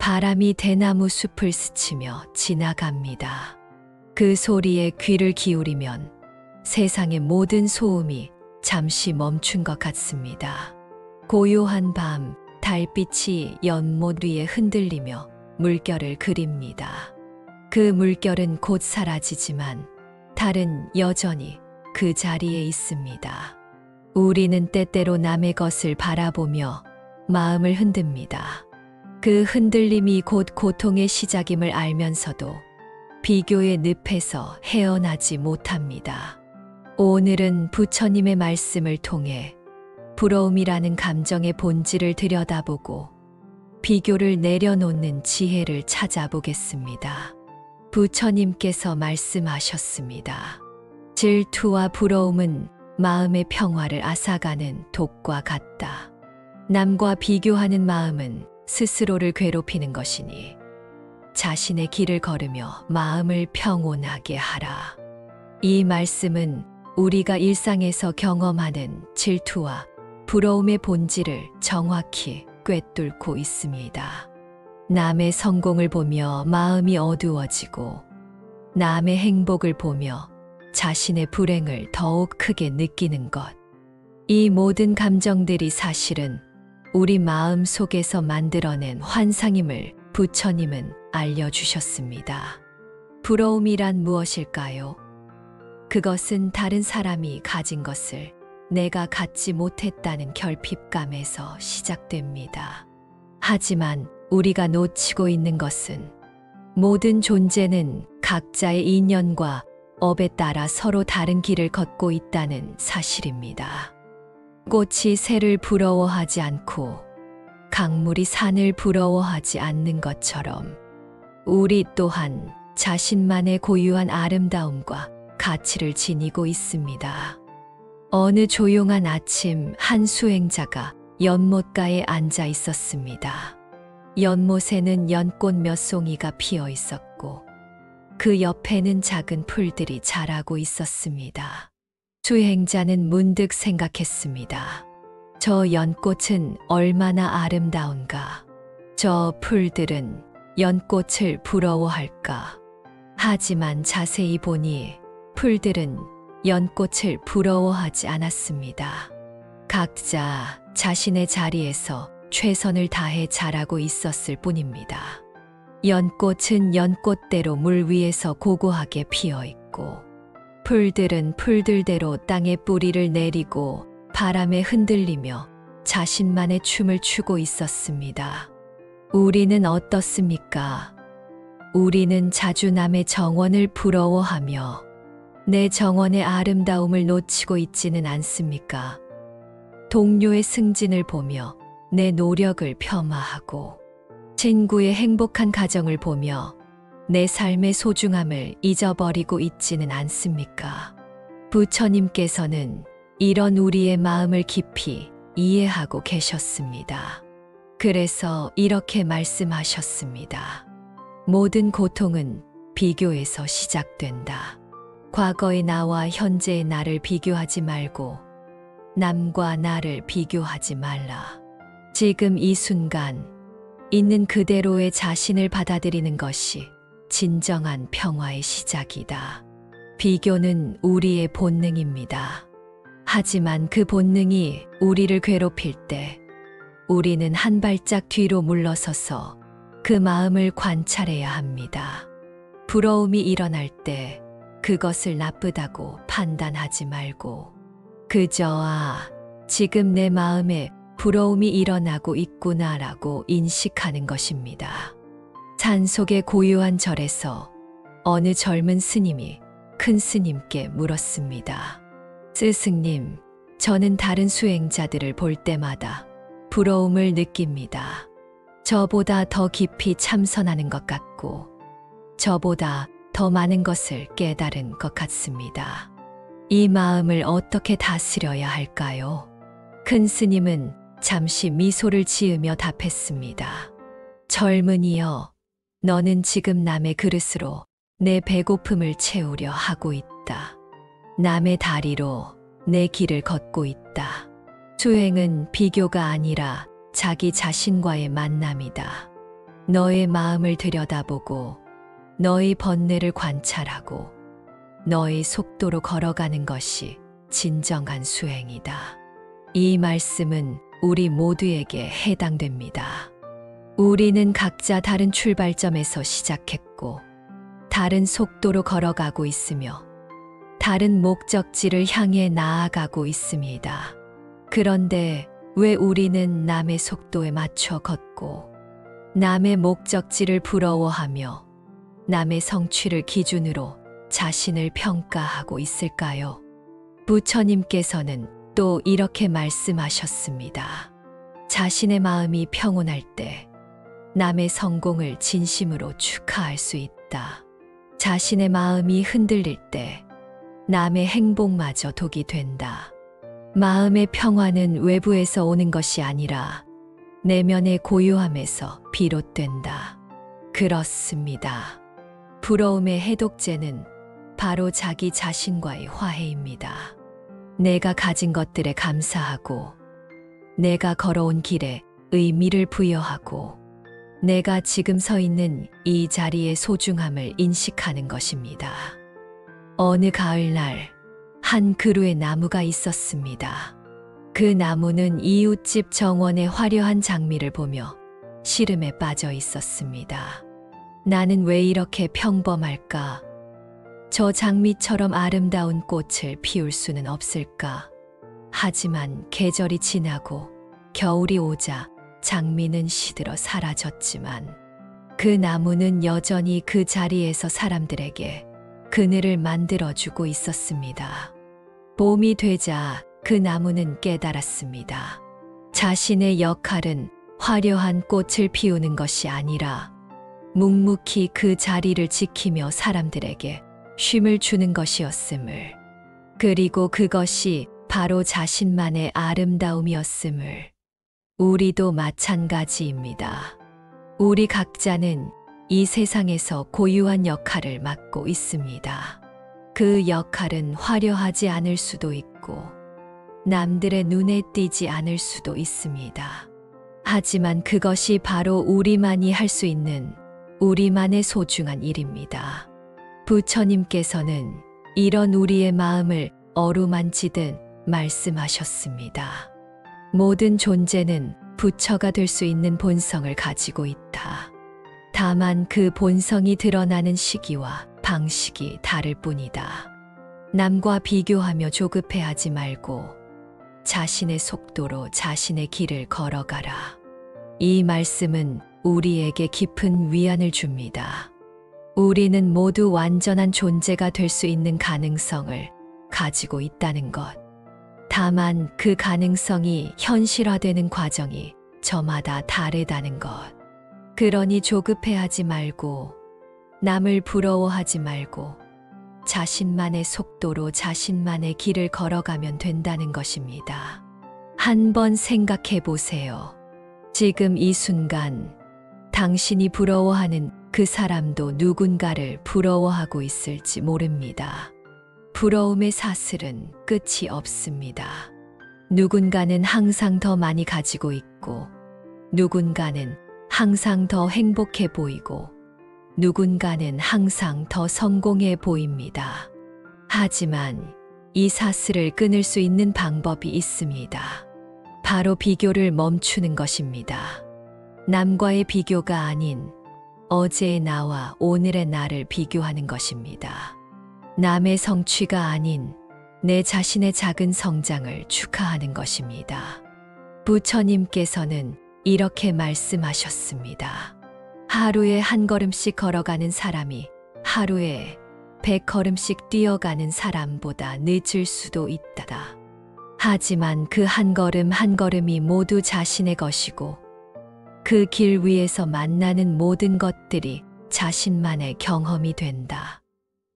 바람이 대나무 숲을 스치며 지나갑니다. 그 소리에 귀를 기울이면 세상의 모든 소음이 잠시 멈춘 것 같습니다. 고요한 밤, 달빛이 연못 위에 흔들리며 물결을 그립니다. 그 물결은 곧 사라지지만 달은 여전히 그 자리에 있습니다. 우리는 때때로 남의 것을 바라보며 마음을 흔듭니다. 그 흔들림이 곧 고통의 시작임을 알면서도 비교의 늪에서 헤어나지 못합니다. 오늘은 부처님의 말씀을 통해 부러움이라는 감정의 본질을 들여다보고 비교를 내려놓는 지혜를 찾아보겠습니다. 부처님께서 말씀하셨습니다. 질투와 부러움은 마음의 평화를 앗아가는 독과 같다. 남과 비교하는 마음은 스스로를 괴롭히는 것이니 자신의 길을 걸으며 마음을 평온하게 하라. 이 말씀은 우리가 일상에서 경험하는 질투와 부러움의 본질을 정확히 꿰뚫고 있습니다. 남의 성공을 보며 마음이 어두워지고 남의 행복을 보며 자신의 불행을 더욱 크게 느끼는 것. 이 모든 감정들이 사실은 우리 마음 속에서 만들어낸 환상임을 부처님은 알려주셨습니다. 부러움이란 무엇일까요? 그것은 다른 사람이 가진 것을 내가 갖지 못했다는 결핍감에서 시작됩니다. 하지만 우리가 놓치고 있는 것은 모든 존재는 각자의 인연과 업에 따라 서로 다른 길을 걷고 있다는 사실입니다. 꽃이 새를 부러워하지 않고 강물이 산을 부러워하지 않는 것처럼 우리 또한 자신만의 고유한 아름다움과 가치를 지니고 있습니다. 어느 조용한 아침 한 수행자가 연못가에 앉아 있었습니다. 연못에는 연꽃 몇 송이가 피어 있었고 그 옆에는 작은 풀들이 자라고 있었습니다. 수행자는 문득 생각했습니다. 저 연꽃은 얼마나 아름다운가. 저 풀들은 연꽃을 부러워할까. 하지만 자세히 보니 풀들은 연꽃을 부러워하지 않았습니다. 각자 자신의 자리에서 최선을 다해 자라고 있었을 뿐입니다. 연꽃은 연꽃대로 물 위에서 고고하게 피어 있고 풀들은 풀들대로 땅에 뿌리를 내리고 바람에 흔들리며 자신만의 춤을 추고 있었습니다. 우리는 어떻습니까? 우리는 자주 남의 정원을 부러워하며 내 정원의 아름다움을 놓치고 있지는 않습니까? 동료의 승진을 보며 내 노력을 폄하하고 친구의 행복한 가정을 보며 내 삶의 소중함을 잊어버리고 있지는 않습니까? 부처님께서는 이런 우리의 마음을 깊이 이해하고 계셨습니다. 그래서 이렇게 말씀하셨습니다. 모든 고통은 비교에서 시작된다. 과거의 나와 현재의 나를 비교하지 말고 남과 나를 비교하지 말라. 지금 이 순간 있는 그대로의 자신을 받아들이는 것이 진정한 평화의 시작이다. 비교는 우리의 본능입니다. 하지만 그 본능이 우리를 괴롭힐 때 우리는 한 발짝 뒤로 물러서서 그 마음을 관찰해야 합니다. 부러움이 일어날 때 그것을 나쁘다고 판단하지 말고 그저 지금 내 마음에 부러움이 일어나고 있구나라고 인식하는 것입니다. 산속의 고요한 절에서 어느 젊은 스님이 큰 스님께 물었습니다. 스승님, 저는 다른 수행자들을 볼 때마다 부러움을 느낍니다. 저보다 더 깊이 참선하는 것 같고 저보다 더 많은 것을 깨달은 것 같습니다. 이 마음을 어떻게 다스려야 할까요? 큰 스님은 잠시 미소를 지으며 답했습니다. 젊은이여, 너는 지금 남의 그릇으로 내 배고픔을 채우려 하고 있다. 남의 다리로 내 길을 걷고 있다. 수행은 비교가 아니라 자기 자신과의 만남이다. 너의 마음을 들여다보고 너의 번뇌를 관찰하고 너의 속도로 걸어가는 것이 진정한 수행이다. 이 말씀은 우리 모두에게 해당됩니다. 우리는 각자 다른 출발점에서 시작했고 다른 속도로 걸어가고 있으며 다른 목적지를 향해 나아가고 있습니다. 그런데 왜 우리는 남의 속도에 맞춰 걷고 남의 목적지를 부러워하며 남의 성취를 기준으로 자신을 평가하고 있을까요? 부처님께서는 또 이렇게 말씀하셨습니다. 자신의 마음이 평온할 때 남의 성공을 진심으로 축하할 수 있다. 자신의 마음이 흔들릴 때 남의 행복마저 독이 된다. 마음의 평화는 외부에서 오는 것이 아니라 내면의 고요함에서 비롯된다. 그렇습니다. 부러움의 해독제는 바로 자기 자신과의 화해입니다. 내가 가진 것들에 감사하고 내가 걸어온 길에 의미를 부여하고 내가 지금 서 있는 이 자리의 소중함을 인식하는 것입니다. 어느 가을날 한 그루의 나무가 있었습니다. 그 나무는 이웃집 정원의 화려한 장미를 보며 시름에 빠져 있었습니다. 나는 왜 이렇게 평범할까? 저 장미처럼 아름다운 꽃을 피울 수는 없을까? 하지만 계절이 지나고 겨울이 오자 장미는 시들어 사라졌지만 그 나무는 여전히 그 자리에서 사람들에게 그늘을 만들어주고 있었습니다. 봄이 되자 그 나무는 깨달았습니다. 자신의 역할은 화려한 꽃을 피우는 것이 아니라 묵묵히 그 자리를 지키며 사람들에게 쉼을 주는 것이었음을, 그리고 그것이 바로 자신만의 아름다움이었음을. 우리도 마찬가지입니다. 우리 각자는 이 세상에서 고유한 역할을 맡고 있습니다. 그 역할은 화려하지 않을 수도 있고 남들의 눈에 띄지 않을 수도 있습니다. 하지만 그것이 바로 우리만이 할 수 있는 우리만의 소중한 일입니다. 부처님께서는 이런 우리의 마음을 어루만지듯 말씀하셨습니다. 모든 존재는 부처가 될 수 있는 본성을 가지고 있다. 다만 그 본성이 드러나는 시기와 방식이 다를 뿐이다. 남과 비교하며 조급해하지 말고 자신의 속도로 자신의 길을 걸어가라. 이 말씀은 우리에게 깊은 위안을 줍니다. 우리는 모두 완전한 존재가 될 수 있는 가능성을 가지고 있다는 것. 다만 그 가능성이 현실화되는 과정이 저마다 다르다는 것. 그러니 조급해하지 말고 남을 부러워하지 말고 자신만의 속도로 자신만의 길을 걸어가면 된다는 것입니다. 한번 생각해 보세요. 지금 이 순간 당신이 부러워하는 그 사람도 누군가를 부러워하고 있을지 모릅니다. 부러움의 사슬은 끝이 없습니다. 누군가는 항상 더 많이 가지고 있고, 누군가는 항상 더 행복해 보이고, 누군가는 항상 더 성공해 보입니다. 하지만 이 사슬을 끊을 수 있는 방법이 있습니다. 바로 비교를 멈추는 것입니다. 남과의 비교가 아닌 어제의 나와 오늘의 나를 비교하는 것입니다. 남의 성취가 아닌 내 자신의 작은 성장을 축하하는 것입니다. 부처님께서는 이렇게 말씀하셨습니다. 하루에 한 걸음씩 걸어가는 사람이 하루에 100걸음씩 뛰어가는 사람보다 늦을 수도 있다. 하지만 그 한 걸음 한 걸음이 모두 자신의 것이고 그 길 위에서 만나는 모든 것들이 자신만의 경험이 된다.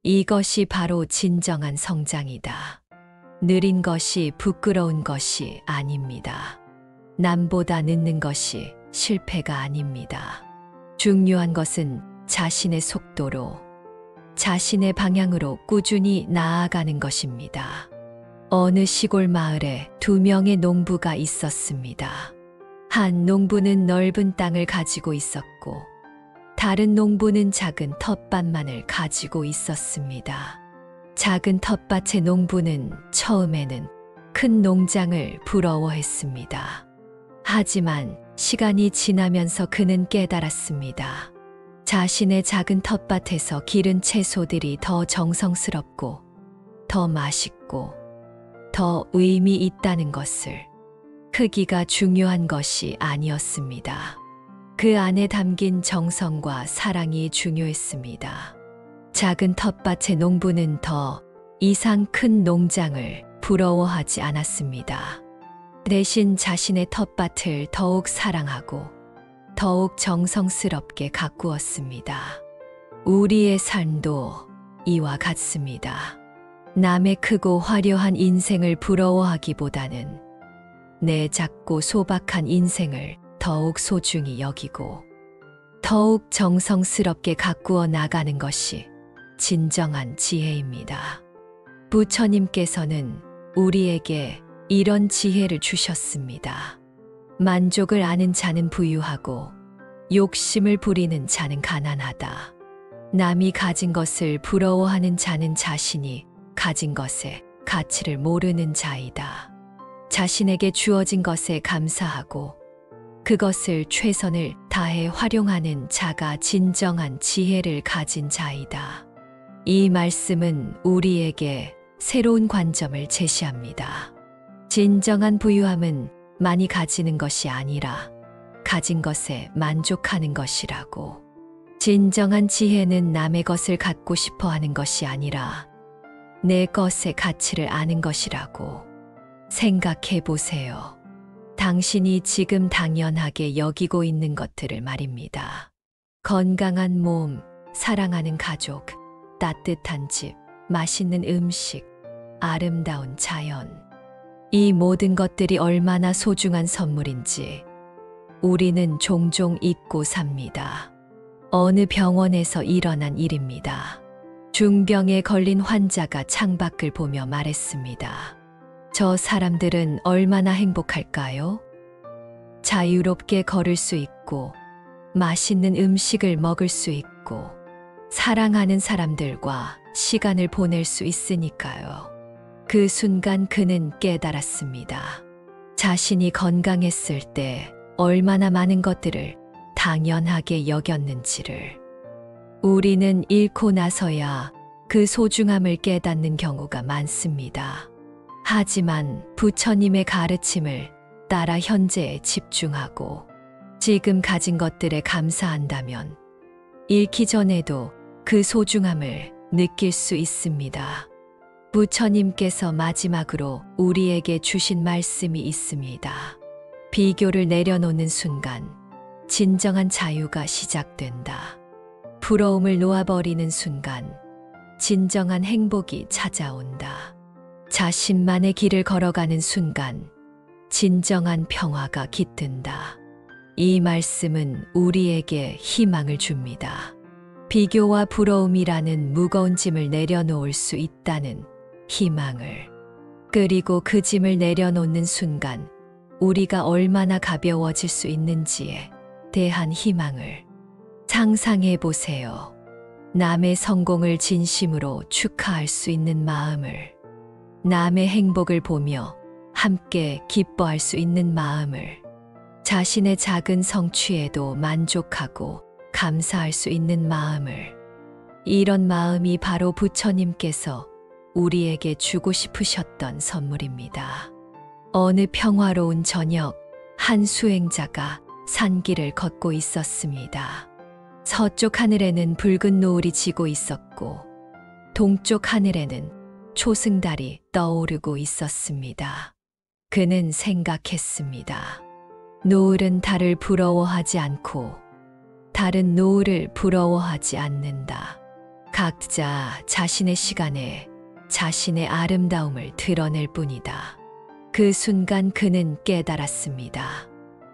이것이 바로 진정한 성장이다. 느린 것이 부끄러운 것이 아닙니다. 남보다 늦는 것이 실패가 아닙니다. 중요한 것은 자신의 속도로, 자신의 방향으로 꾸준히 나아가는 것입니다. 어느 시골 마을에 2명의 농부가 있었습니다. 한 농부는 넓은 땅을 가지고 있었고 다른 농부는 작은 텃밭만을 가지고 있었습니다. 작은 텃밭의 농부는 처음에는 큰 농장을 부러워했습니다. 하지만 시간이 지나면서 그는 깨달았습니다. 자신의 작은 텃밭에서 기른 채소들이 더 정성스럽고 더 맛있고 더 의미 있다는 것을, 크기가 중요한 것이 아니었습니다. 그 안에 담긴 정성과 사랑이 중요했습니다. 작은 텃밭의 농부는 더 이상 큰 농장을 부러워하지 않았습니다. 대신 자신의 텃밭을 더욱 사랑하고 더욱 정성스럽게 가꾸었습니다. 우리의 삶도 이와 같습니다. 남의 크고 화려한 인생을 부러워하기보다는 내 작고 소박한 인생을 더욱 소중히 여기고 더욱 정성스럽게 가꾸어 나가는 것이 진정한 지혜입니다. 부처님께서는 우리에게 이런 지혜를 주셨습니다. 만족을 아는 자는 부유하고 욕심을 부리는 자는 가난하다. 남이 가진 것을 부러워하는 자는 자신이 가진 것의 가치를 모르는 자이다. 자신에게 주어진 것에 감사하고 그것을 최선을 다해 활용하는 자가 진정한 지혜를 가진 자이다. 이 말씀은 우리에게 새로운 관점을 제시합니다. 진정한 부유함은 많이 가지는 것이 아니라 가진 것에 만족하는 것이라고. 진정한 지혜는 남의 것을 갖고 싶어 하는 것이 아니라 내 것의 가치를 아는 것이라고. 생각해 보세요. 당신이 지금 당연하게 여기고 있는 것들을 말입니다. 건강한 몸, 사랑하는 가족, 따뜻한 집, 맛있는 음식, 아름다운 자연. 이 모든 것들이 얼마나 소중한 선물인지 우리는 종종 잊고 삽니다. 어느 병원에서 일어난 일입니다. 중병에 걸린 환자가 창밖을 보며 말했습니다. 저 사람들은 얼마나 행복할까요? 자유롭게 걸을 수 있고, 맛있는 음식을 먹을 수 있고, 사랑하는 사람들과 시간을 보낼 수 있으니까요. 그 순간 그는 깨달았습니다. 자신이 건강했을 때 얼마나 많은 것들을 당연하게 여겼는지를. 우리는 잃고 나서야 그 소중함을 깨닫는 경우가 많습니다. 하지만 부처님의 가르침을 따라 현재에 집중하고 지금 가진 것들에 감사한다면 잃기 전에도 그 소중함을 느낄 수 있습니다. 부처님께서 마지막으로 우리에게 주신 말씀이 있습니다. 비교를 내려놓는 순간 진정한 자유가 시작된다. 부러움을 놓아버리는 순간 진정한 행복이 찾아온다. 자신만의 길을 걸어가는 순간 진정한 평화가 깃든다. 이 말씀은 우리에게 희망을 줍니다. 비교와 부러움이라는 무거운 짐을 내려놓을 수 있다는 희망을. 그리고 그 짐을 내려놓는 순간 우리가 얼마나 가벼워질 수 있는지에 대한 희망을. 상상해 보세요. 남의 성공을 진심으로 축하할 수 있는 마음을. 남의 행복을 보며 함께 기뻐할 수 있는 마음을. 자신의 작은 성취에도 만족하고 감사할 수 있는 마음을. 이런 마음이 바로 부처님께서 우리에게 주고 싶으셨던 선물입니다. 어느 평화로운 저녁, 한 수행자가 산길을 걷고 있었습니다. 서쪽 하늘에는 붉은 노을이 지고 있었고 동쪽 하늘에는 초승달이 떠오르고 있었습니다. 그는 생각했습니다. 노을은 달을 부러워하지 않고 달은 노을을 부러워하지 않는다. 각자 자신의 시간에 자신의 아름다움을 드러낼 뿐이다. 그 순간 그는 깨달았습니다.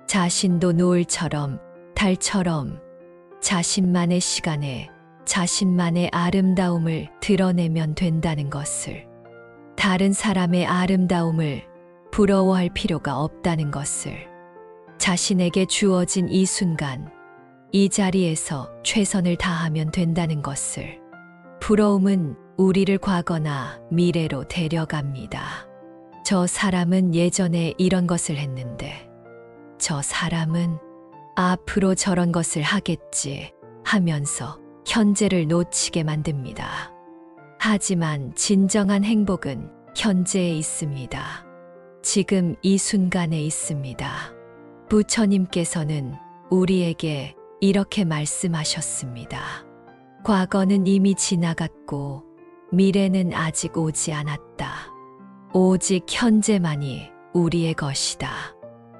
자신도 노을처럼 달처럼 자신만의 시간에 자신만의 아름다움을 드러내면 된다는 것을. 다른 사람의 아름다움을 부러워할 필요가 없다는 것을. 자신에게 주어진 이 순간 이 자리에서 최선을 다하면 된다는 것을. 부러움은 우리를 과거나 미래로 데려갑니다. 저 사람은 예전에 이런 것을 했는데, 저 사람은 앞으로 저런 것을 하겠지 하면서 현재를 놓치게 만듭니다. 하지만 진정한 행복은 현재에 있습니다. 지금 이 순간에 있습니다. 부처님께서는 우리에게 이렇게 말씀하셨습니다. 과거는 이미 지나갔고 미래는 아직 오지 않았다. 오직 현재만이 우리의 것이다.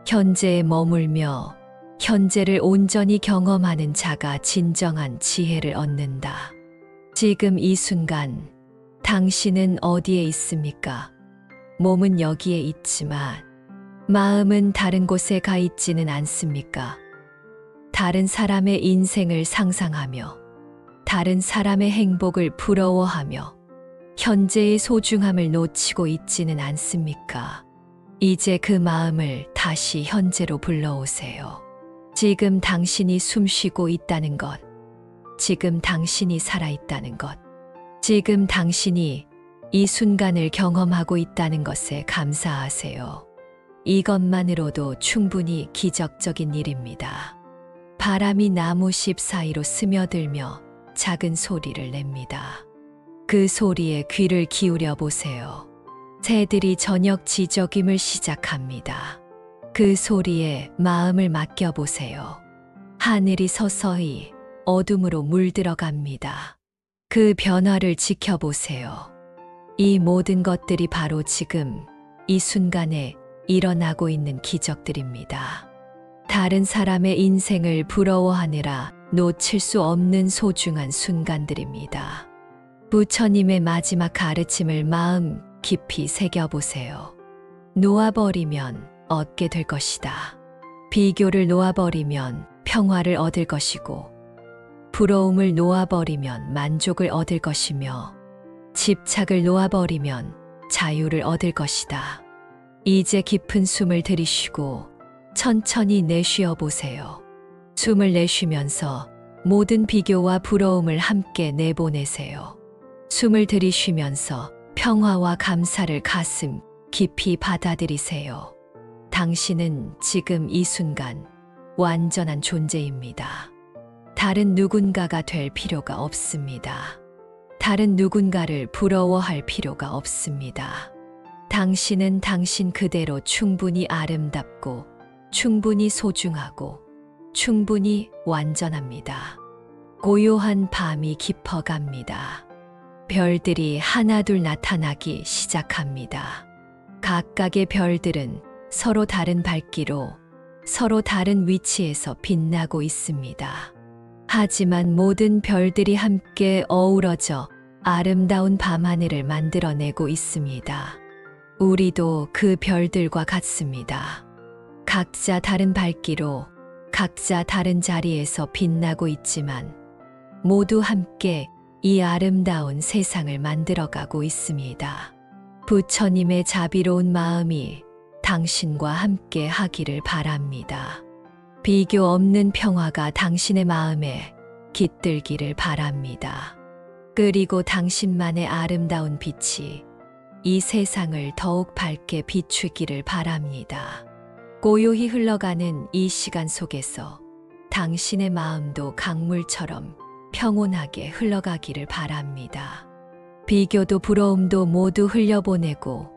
현재에 머물며 현재를 온전히 경험하는 자가 진정한 지혜를 얻는다. 지금 이 순간 당신은 어디에 있습니까? 몸은 여기에 있지만 마음은 다른 곳에 가 있지는 않습니까? 다른 사람의 인생을 상상하며 다른 사람의 행복을 부러워하며 현재의 소중함을 놓치고 있지는 않습니까? 이제 그 마음을 다시 현재로 불러오세요. 지금 당신이 숨쉬고 있다는 것, 지금 당신이 살아있다는 것, 지금 당신이 이 순간을 경험하고 있다는 것에 감사하세요. 이것만으로도 충분히 기적적인 일입니다. 바람이 나무잎 사이로 스며들며 작은 소리를 냅니다. 그 소리에 귀를 기울여 보세요. 새들이 저녁 지저귀를 시작합니다. 그 소리에 마음을 맡겨보세요. 하늘이 서서히 어둠으로 물들어갑니다. 그 변화를 지켜보세요. 이 모든 것들이 바로 지금 이 순간에 일어나고 있는 기적들입니다. 다른 사람의 인생을 부러워하느라 놓칠 수 없는 소중한 순간들입니다. 부처님의 마지막 가르침을 마음 깊이 새겨보세요. 놓아버리면 얻게 될 것이다. 비교를 놓아버리면 평화를 얻을 것이고, 부러움을 놓아버리면 만족을 얻을 것이며, 집착을 놓아버리면 자유를 얻을 것이다. 이제 깊은 숨을 들이쉬고 천천히 내쉬어 보세요. 숨을 내쉬면서 모든 비교와 부러움을 함께 내보내세요. 숨을 들이쉬면서 평화와 감사를 가슴 깊이 받아들이세요. 당신은 지금 이 순간 완전한 존재입니다. 다른 누군가가 될 필요가 없습니다. 다른 누군가를 부러워할 필요가 없습니다. 당신은 당신 그대로 충분히 아름답고 충분히 소중하고 충분히 완전합니다. 고요한 밤이 깊어갑니다. 별들이 하나둘 나타나기 시작합니다. 각각의 별들은 서로 다른 밝기로 서로 다른 위치에서 빛나고 있습니다. 하지만 모든 별들이 함께 어우러져 아름다운 밤하늘을 만들어내고 있습니다. 우리도 그 별들과 같습니다. 각자 다른 밝기로 각자 다른 자리에서 빛나고 있지만 모두 함께 이 아름다운 세상을 만들어가고 있습니다. 부처님의 자비로운 마음이 당신과 함께 하기를 바랍니다. 비교 없는 평화가 당신의 마음에 깃들기를 바랍니다. 그리고 당신만의 아름다운 빛이 이 세상을 더욱 밝게 비추기를 바랍니다. 고요히 흘러가는 이 시간 속에서 당신의 마음도 강물처럼 평온하게 흘러가기를 바랍니다. 비교도 부러움도 모두 흘려보내고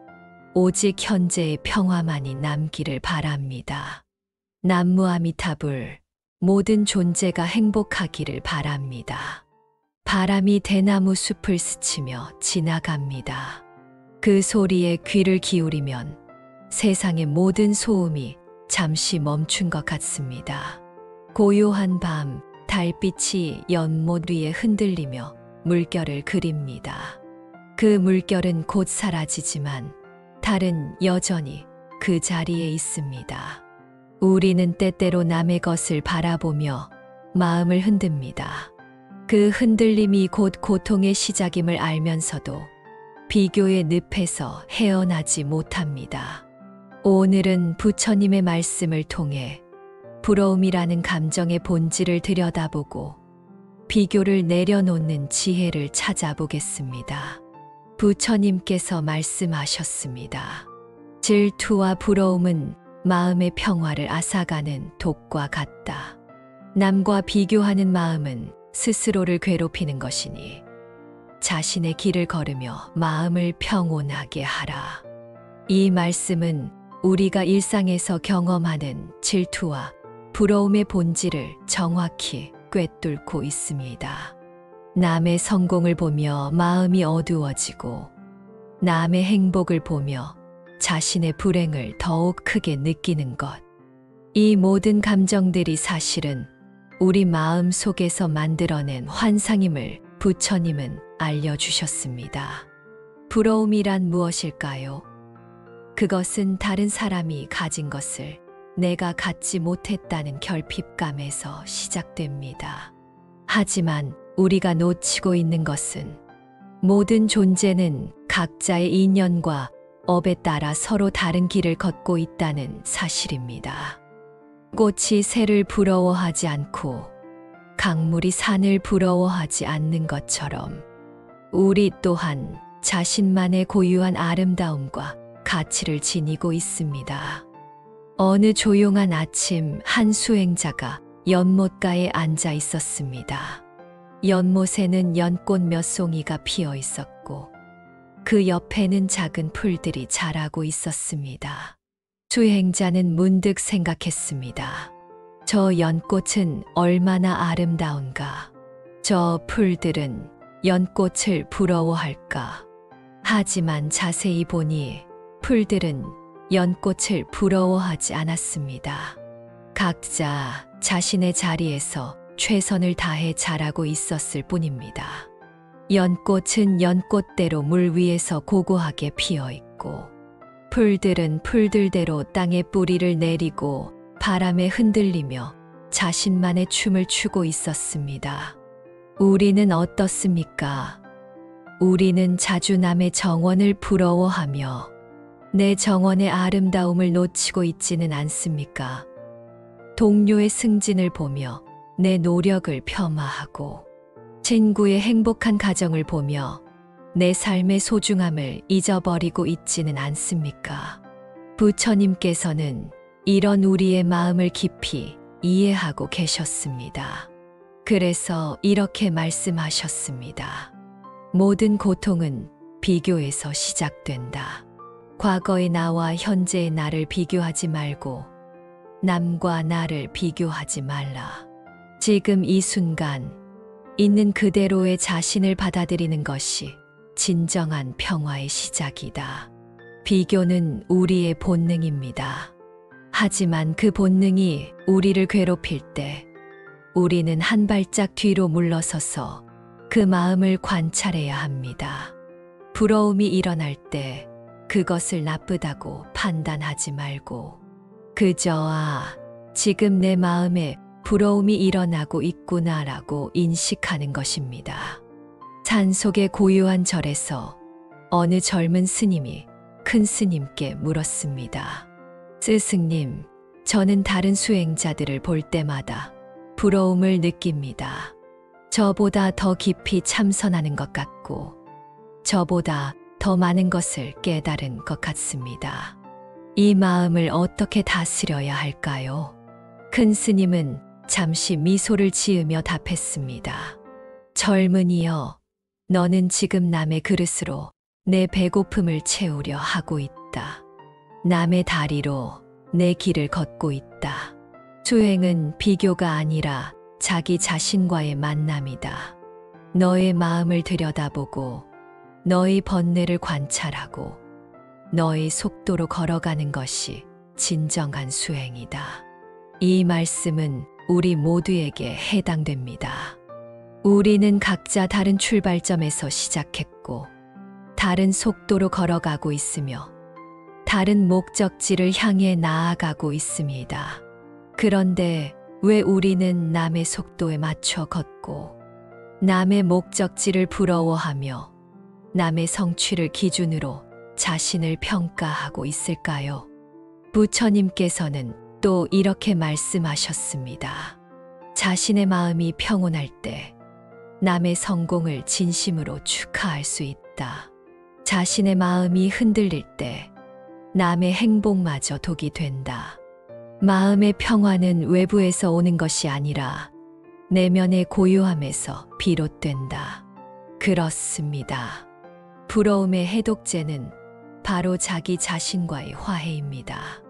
오직 현재의 평화만이 남기를 바랍니다. 남무아미타불, 모든 존재가 행복하기를 바랍니다. 바람이 대나무 숲을 스치며 지나갑니다. 그 소리에 귀를 기울이면 세상의 모든 소음이 잠시 멈춘 것 같습니다. 고요한 밤, 달빛이 연못 위에 흔들리며 물결을 그립니다. 그 물결은 곧 사라지지만 달은 여전히 그 자리에 있습니다. 우리는 때때로 남의 것을 바라보며 마음을 흔듭니다. 그 흔들림이 곧 고통의 시작임을 알면서도 비교의 늪에서 헤어나지 못합니다. 오늘은 부처님의 말씀을 통해 부러움이라는 감정의 본질을 들여다보고 비교를 내려놓는 지혜를 찾아보겠습니다. 부처님께서 말씀하셨습니다. 질투와 부러움은 마음의 평화를 앗아가는 독과 같다. 남과 비교하는 마음은 스스로를 괴롭히는 것이니 자신의 길을 걸으며 마음을 평온하게 하라. 이 말씀은 우리가 일상에서 경험하는 질투와 부러움의 본질을 정확히 꿰뚫고 있습니다. 남의 성공을 보며 마음이 어두워지고 남의 행복을 보며 자신의 불행을 더욱 크게 느끼는 것. 이 모든 감정들이 사실은 우리 마음 속에서 만들어낸 환상임을 부처님은 알려주셨습니다. 부러움이란 무엇일까요? 그것은 다른 사람이 가진 것을 내가 갖지 못했다는 결핍감에서 시작됩니다. 하지만 우리가 놓치고 있는 것은 모든 존재는 각자의 인연과 업에 따라 서로 다른 길을 걷고 있다는 사실입니다. 꽃이 새를 부러워하지 않고 강물이 산을 부러워하지 않는 것처럼 우리 또한 자신만의 고유한 아름다움과 가치를 지니고 있습니다. 어느 조용한 아침 한 수행자가 연못가에 앉아 있었습니다. 연못에는 연꽃 몇 송이가 피어 있었고 그 옆에는 작은 풀들이 자라고 있었습니다. 수행자는 문득 생각했습니다. 저 연꽃은 얼마나 아름다운가. 저 풀들은 연꽃을 부러워할까. 하지만 자세히 보니 풀들은 연꽃을 부러워하지 않았습니다. 각자 자신의 자리에서 최선을 다해 자라고 있었을 뿐입니다. 연꽃은 연꽃대로 물 위에서 고고하게 피어 있고 풀들은 풀들대로 땅에 뿌리를 내리고 바람에 흔들리며 자신만의 춤을 추고 있었습니다. 우리는 어떻습니까? 우리는 자주 남의 정원을 부러워하며 내 정원의 아름다움을 놓치고 있지는 않습니까? 동료의 승진을 보며 내 노력을 폄하하고 친구의 행복한 가정을 보며 내 삶의 소중함을 잊어버리고 있지는 않습니까? 부처님께서는 이런 우리의 마음을 깊이 이해하고 계셨습니다. 그래서 이렇게 말씀하셨습니다. 모든 고통은 비교에서 시작된다. 과거의 나와 현재의 나를 비교하지 말고 남과 나를 비교하지 말라. 지금 이 순간 있는 그대로의 자신을 받아들이는 것이 진정한 평화의 시작이다. 비교는 우리의 본능입니다. 하지만 그 본능이 우리를 괴롭힐 때 우리는 한 발짝 뒤로 물러서서 그 마음을 관찰해야 합니다. 부러움이 일어날 때 그것을 나쁘다고 판단하지 말고 그저 지금 내 마음에 부러움이 일어나고 있구나라고 인식하는 것입니다. 산속의 고요한 절에서 어느 젊은 스님이 큰 스님께 물었습니다. 스승님, 저는 다른 수행자들을 볼 때마다 부러움을 느낍니다. 저보다 더 깊이 참선하는 것 같고 저보다 더 많은 것을 깨달은 것 같습니다. 이 마음을 어떻게 다스려야 할까요? 큰 스님은 잠시 미소를 지으며 답했습니다. 젊은이여, 너는 지금 남의 그릇으로 내 배고픔을 채우려 하고 있다. 남의 다리로 내 길을 걷고 있다. 수행은 비교가 아니라 자기 자신과의 만남이다. 너의 마음을 들여다보고 너의 번뇌를 관찰하고 너의 속도로 걸어가는 것이 진정한 수행이다. 이 말씀은 우리 모두에게 해당됩니다. 우리는 각자 다른 출발점에서 시작했고 다른 속도로 걸어가고 있으며 다른 목적지를 향해 나아가고 있습니다. 그런데 왜 우리는 남의 속도에 맞춰 걷고 남의 목적지를 부러워하며 남의 성취를 기준으로 자신을 평가하고 있을까요? 부처님께서는 또 이렇게 말씀하셨습니다. 자신의 마음이 평온할 때 남의 성공을 진심으로 축하할 수 있다. 자신의 마음이 흔들릴 때 남의 행복마저 독이 된다. 마음의 평화는 외부에서 오는 것이 아니라 내면의 고요함에서 비롯된다. 그렇습니다. 부러움의 해독제는 바로 자기 자신과의 화해입니다.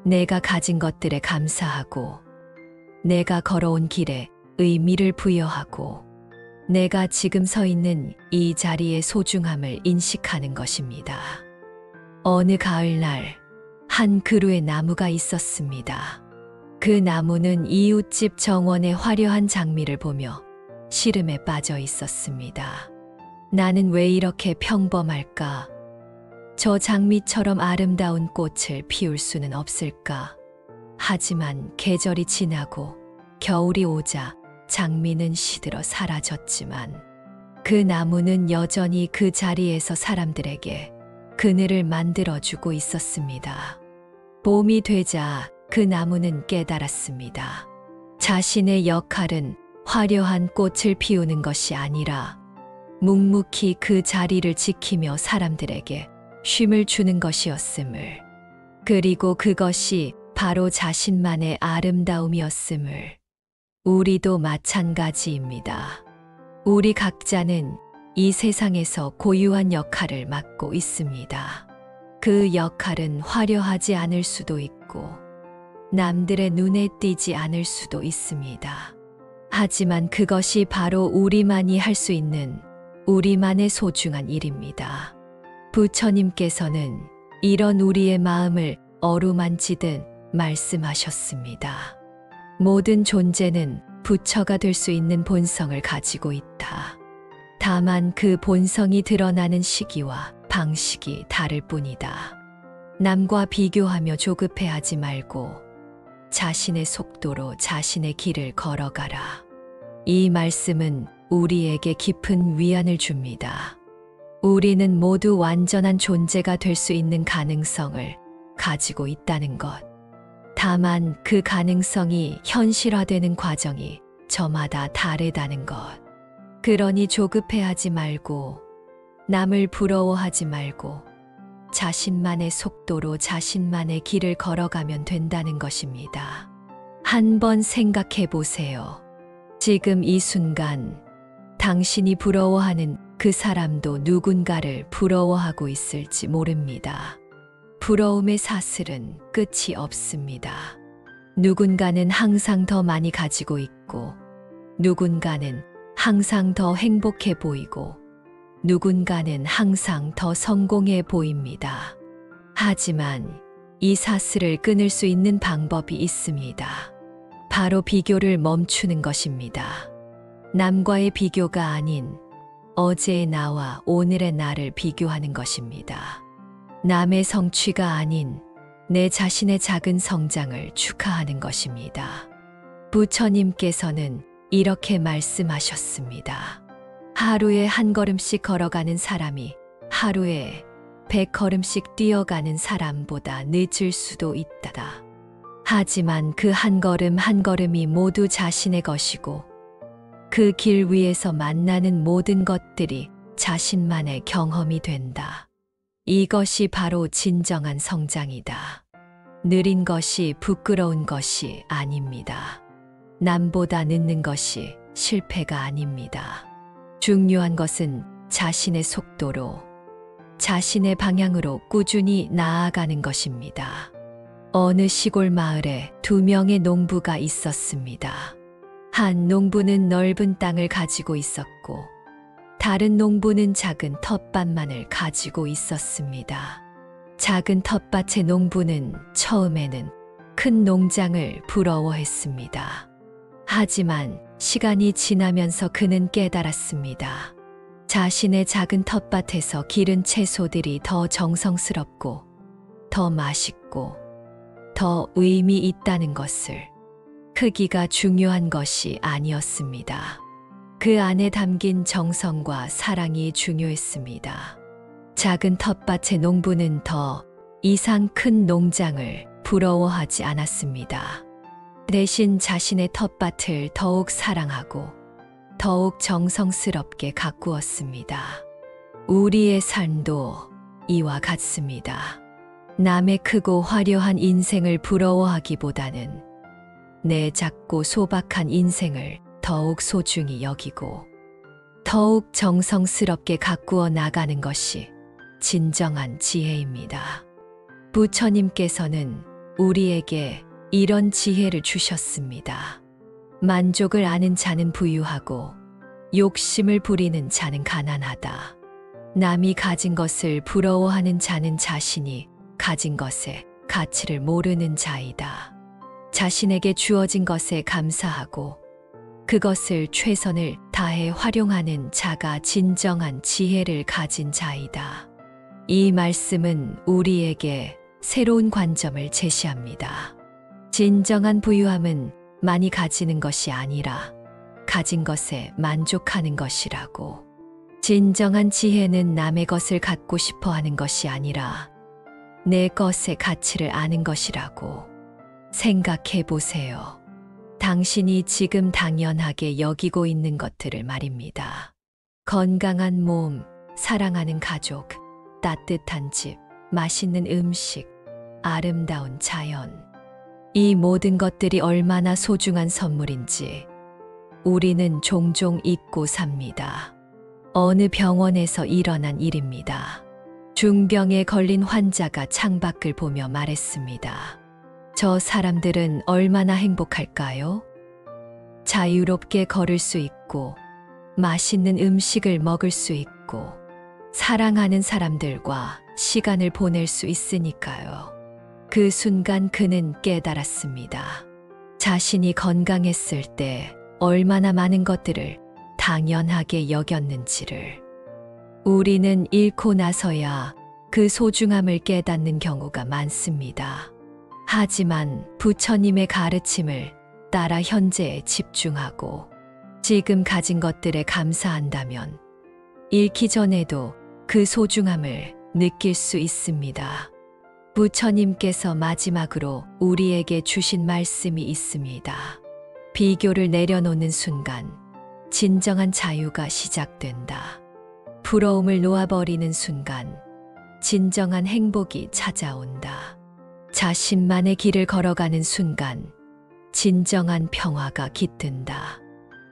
내가 가진 것들에 감사하고, 내가 걸어온 길에 의미를 부여하고, 내가 지금 서 있는 이 자리의 소중함을 인식하는 것입니다. 어느 가을날 한 그루의 나무가 있었습니다. 그 나무는 이웃집 정원의 화려한 장미를 보며 시름에 빠져 있었습니다. 나는 왜 이렇게 평범할까? 저 장미처럼 아름다운 꽃을 피울 수는 없을까? 하지만 계절이 지나고 겨울이 오자 장미는 시들어 사라졌지만 그 나무는 여전히 그 자리에서 사람들에게 그늘을 만들어주고 있었습니다. 봄이 되자 그 나무는 깨달았습니다. 자신의 역할은 화려한 꽃을 피우는 것이 아니라 묵묵히 그 자리를 지키며 사람들에게 쉼을 주는 것이었음을, 그리고 그것이 바로 자신만의 아름다움이었음을. 우리도 마찬가지입니다. 우리 각자는 이 세상에서 고유한 역할을 맡고 있습니다. 그 역할은 화려하지 않을 수도 있고 남들의 눈에 띄지 않을 수도 있습니다. 하지만 그것이 바로 우리만이 할 수 있는 우리만의 소중한 일입니다. 부처님께서는 이런 우리의 마음을 어루만지듯 말씀하셨습니다. 모든 존재는 부처가 될 수 있는 본성을 가지고 있다. 다만 그 본성이 드러나는 시기와 방식이 다를 뿐이다. 남과 비교하며 조급해하지 말고 자신의 속도로 자신의 길을 걸어가라. 이 말씀은 우리에게 깊은 위안을 줍니다. 우리는 모두 완전한 존재가 될 수 있는 가능성을 가지고 있다는 것. 다만 그 가능성이 현실화되는 과정이 저마다 다르다는 것. 그러니 조급해하지 말고 남을 부러워하지 말고 자신만의 속도로 자신만의 길을 걸어가면 된다는 것입니다. 한번 생각해 보세요. 지금 이 순간 당신이 부러워하는 그 사람도 누군가를 부러워하고 있을지 모릅니다. 부러움의 사슬은 끝이 없습니다. 누군가는 항상 더 많이 가지고 있고, 누군가는 항상 더 행복해 보이고, 누군가는 항상 더 성공해 보입니다. 하지만 이 사슬을 끊을 수 있는 방법이 있습니다. 바로 비교를 멈추는 것입니다. 남과의 비교가 아닌 어제의 나와 오늘의 나를 비교하는 것입니다. 남의 성취가 아닌 내 자신의 작은 성장을 축하하는 것입니다. 부처님께서는 이렇게 말씀하셨습니다. 하루에 한 걸음씩 걸어가는 사람이 하루에 100걸음씩 뛰어가는 사람보다 늦을 수도 있다. 하지만 그 한 걸음 한 걸음이 모두 자신의 것이고 그 길 위에서 만나는 모든 것들이 자신만의 경험이 된다. 이것이 바로 진정한 성장이다. 느린 것이 부끄러운 것이 아닙니다. 남보다 늦는 것이 실패가 아닙니다. 중요한 것은 자신의 속도로, 자신의 방향으로 꾸준히 나아가는 것입니다. 어느 시골 마을에 2명의 농부가 있었습니다. 한 농부는 넓은 땅을 가지고 있었고, 다른 농부는 작은 텃밭만을 가지고 있었습니다. 작은 텃밭의 농부는 처음에는 큰 농장을 부러워했습니다. 하지만 시간이 지나면서 그는 깨달았습니다. 자신의 작은 텃밭에서 기른 채소들이 더 정성스럽고, 더 맛있고, 더 의미 있다는 것을. 크기가 중요한 것이 아니었습니다. 그 안에 담긴 정성과 사랑이 중요했습니다. 작은 텃밭의 농부는 더 이상 큰 농장을 부러워하지 않았습니다. 대신 자신의 텃밭을 더욱 사랑하고 더욱 정성스럽게 가꾸었습니다. 우리의 삶도 이와 같습니다. 남의 크고 화려한 인생을 부러워하기보다는 내 작고 소박한 인생을 더욱 소중히 여기고 더욱 정성스럽게 가꾸어 나가는 것이 진정한 지혜입니다. 부처님께서는 우리에게 이런 지혜를 주셨습니다. 만족을 아는 자는 부유하고 욕심을 부리는 자는 가난하다. 남이 가진 것을 부러워하는 자는 자신이 가진 것의 가치를 모르는 자이다. 자신에게 주어진 것에 감사하고 그것을 최선을 다해 활용하는 자가 진정한 지혜를 가진 자이다. 이 말씀은 우리에게 새로운 관점을 제시합니다. 진정한 부유함은 많이 가지는 것이 아니라 가진 것에 만족하는 것이라고. 진정한 지혜는 남의 것을 갖고 싶어 하는 것이 아니라 내 것의 가치를 아는 것이라고. 생각해 보세요. 당신이 지금 당연하게 여기고 있는 것들을 말입니다. 건강한 몸, 사랑하는 가족, 따뜻한 집, 맛있는 음식, 아름다운 자연. 이 모든 것들이 얼마나 소중한 선물인지 우리는 종종 잊고 삽니다. 어느 병원에서 일어난 일입니다. 중병에 걸린 환자가 창밖을 보며 말했습니다. 저 사람들은 얼마나 행복할까요? 자유롭게 걸을 수 있고, 맛있는 음식을 먹을 수 있고, 사랑하는 사람들과 시간을 보낼 수 있으니까요. 그 순간 그는 깨달았습니다. 자신이 건강했을 때 얼마나 많은 것들을 당연하게 여겼는지를. 우리는 잃고 나서야 그 소중함을 깨닫는 경우가 많습니다. 하지만 부처님의 가르침을 따라 현재에 집중하고 지금 가진 것들에 감사한다면 잃기 전에도 그 소중함을 느낄 수 있습니다. 부처님께서 마지막으로 우리에게 주신 말씀이 있습니다. 비교를 내려놓는 순간 진정한 자유가 시작된다. 부러움을 놓아버리는 순간 진정한 행복이 찾아온다. 자신만의 길을 걸어가는 순간 진정한 평화가 깃든다.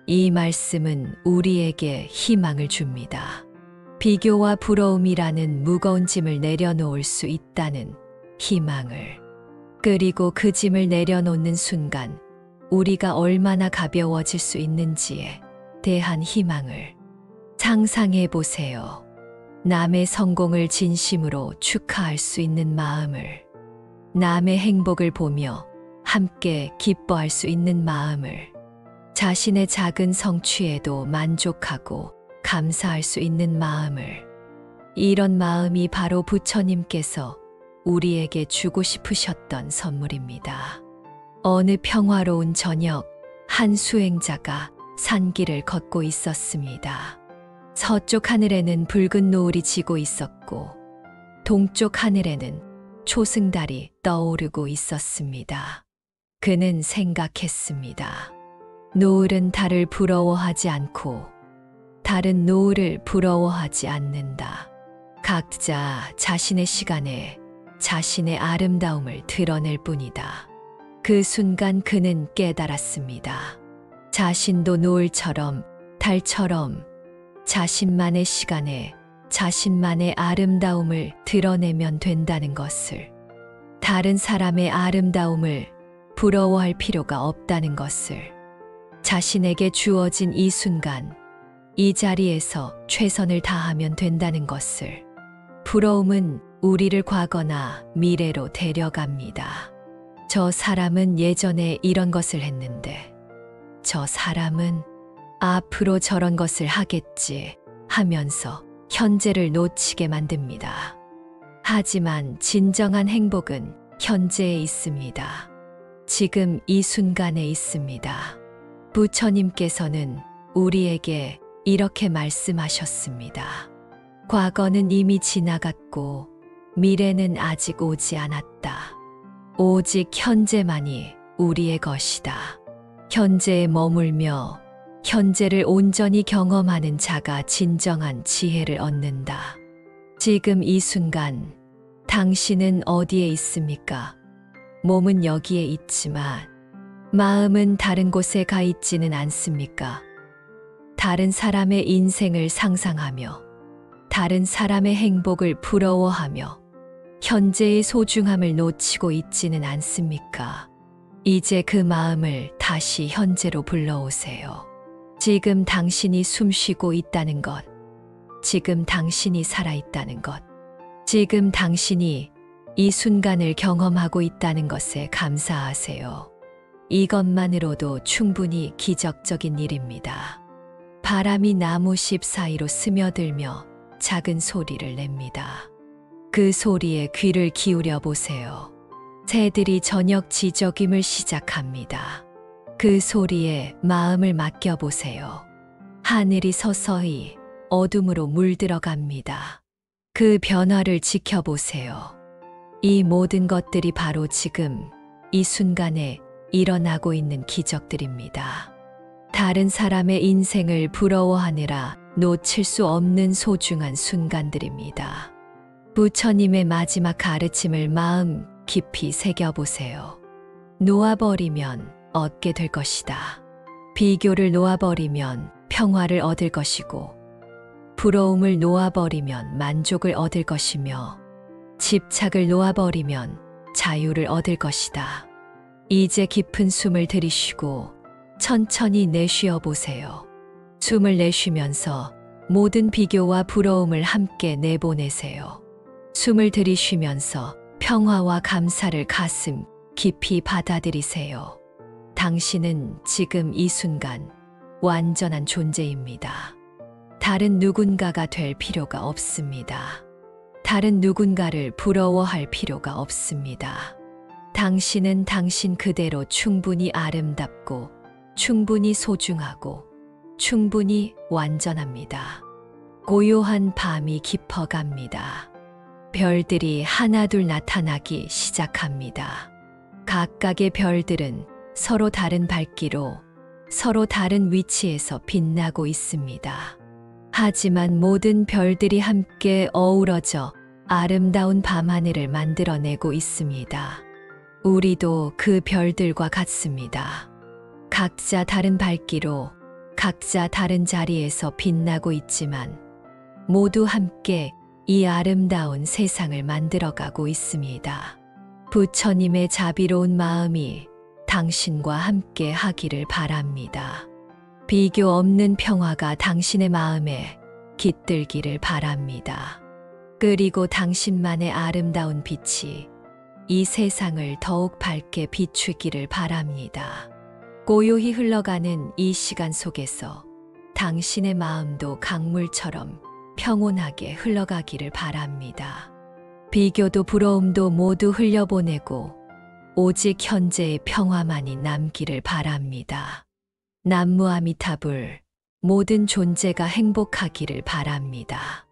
이 말씀은 우리에게 희망을 줍니다. 비교와 부러움이라는 무거운 짐을 내려놓을 수 있다는 희망을. 그리고 그 짐을 내려놓는 순간 우리가 얼마나 가벼워질 수 있는지에 대한 희망을. 상상해 보세요. 남의 성공을 진심으로 축하할 수 있는 마음을. 남의 행복을 보며 함께 기뻐할 수 있는 마음을. 자신의 작은 성취에도 만족하고 감사할 수 있는 마음을. 이런 마음이 바로 부처님께서 우리에게 주고 싶으셨던 선물입니다. 어느 평화로운 저녁, 한 수행자가 산길을 걷고 있었습니다. 서쪽 하늘에는 붉은 노을이 지고 있었고 동쪽 하늘에는 초승달이 떠오르고 있었습니다. 그는 생각했습니다. 노을은 달을 부러워하지 않고 달은 노을을 부러워하지 않는다. 각자 자신의 시간에 자신의 아름다움을 드러낼 뿐이다. 그 순간 그는 깨달았습니다. 자신도 노을처럼 달처럼 자신만의 시간에 자신만의 아름다움을 드러내면 된다는 것을. 다른 사람의 아름다움을 부러워할 필요가 없다는 것을. 자신에게 주어진 이 순간, 이 자리에서 최선을 다하면 된다는 것을. 부러움은 우리를 과거나 미래로 데려갑니다. 저 사람은 예전에 이런 것을 했는데, 저 사람은 앞으로 저런 것을 하겠지 하면서 현재를 놓치게 만듭니다. 하지만 진정한 행복은 현재에 있습니다. 지금 이 순간에 있습니다. 부처님께서는 우리에게 이렇게 말씀하셨습니다. 과거는 이미 지나갔고 미래는 아직 오지 않았다. 오직 현재만이 우리의 것이다. 현재에 머물며 현재를 온전히 경험하는 자가 진정한 지혜를 얻는다. 지금 이 순간 당신은 어디에 있습니까? 몸은 여기에 있지만 마음은 다른 곳에 가 있지는 않습니까? 다른 사람의 인생을 상상하며 다른 사람의 행복을 부러워하며 현재의 소중함을 놓치고 있지는 않습니까? 이제 그 마음을 다시 현재로 불러오세요. 지금 당신이 숨 쉬고 있다는 것, 지금 당신이 살아있다는 것, 지금 당신이 이 순간을 경험하고 있다는 것에 감사하세요. 이것만으로도 충분히 기적적인 일입니다. 바람이 나무잎 사이로 스며들며 작은 소리를 냅니다. 그 소리에 귀를 기울여 보세요. 새들이 저녁 지저귀을 시작합니다. 그 소리에 마음을 맡겨보세요. 하늘이 서서히 어둠으로 물들어갑니다. 그 변화를 지켜보세요. 이 모든 것들이 바로 지금 이 순간에 일어나고 있는 기적들입니다. 다른 사람의 인생을 부러워하느라 놓칠 수 없는 소중한 순간들입니다. 부처님의 마지막 가르침을 마음 깊이 새겨보세요. 놓아버리면 얻게 될 것이다. 비교를 놓아버리면 평화를 얻을 것이고, 부러움을 놓아버리면 만족을 얻을 것이며, 집착을 놓아버리면 자유를 얻을 것이다. 이제 깊은 숨을 들이쉬고 천천히 내쉬어 보세요. 숨을 내쉬면서 모든 비교와 부러움을 함께 내보내세요. 숨을 들이쉬면서 평화와 감사를 가슴 깊이 받아들이세요. 당신은 지금 이 순간 완전한 존재입니다. 다른 누군가가 될 필요가 없습니다. 다른 누군가를 부러워할 필요가 없습니다. 당신은 당신 그대로 충분히 아름답고 충분히 소중하고 충분히 완전합니다. 고요한 밤이 깊어갑니다. 별들이 하나둘 나타나기 시작합니다. 각각의 별들은 서로 다른 밝기로 서로 다른 위치에서 빛나고 있습니다. 하지만 모든 별들이 함께 어우러져 아름다운 밤하늘을 만들어내고 있습니다. 우리도 그 별들과 같습니다. 각자 다른 밝기로 각자 다른 자리에서 빛나고 있지만 모두 함께 이 아름다운 세상을 만들어가고 있습니다. 부처님의 자비로운 마음이 당신과 함께 하기를 바랍니다. 비교 없는 평화가 당신의 마음에 깃들기를 바랍니다. 그리고 당신만의 아름다운 빛이 이 세상을 더욱 밝게 비추기를 바랍니다. 고요히 흘러가는 이 시간 속에서 당신의 마음도 강물처럼 평온하게 흘러가기를 바랍니다. 비교도 부러움도 모두 흘려보내고 오직 현재의 평화만이 남기를 바랍니다. 남무아미타불, 모든 존재가 행복하기를 바랍니다.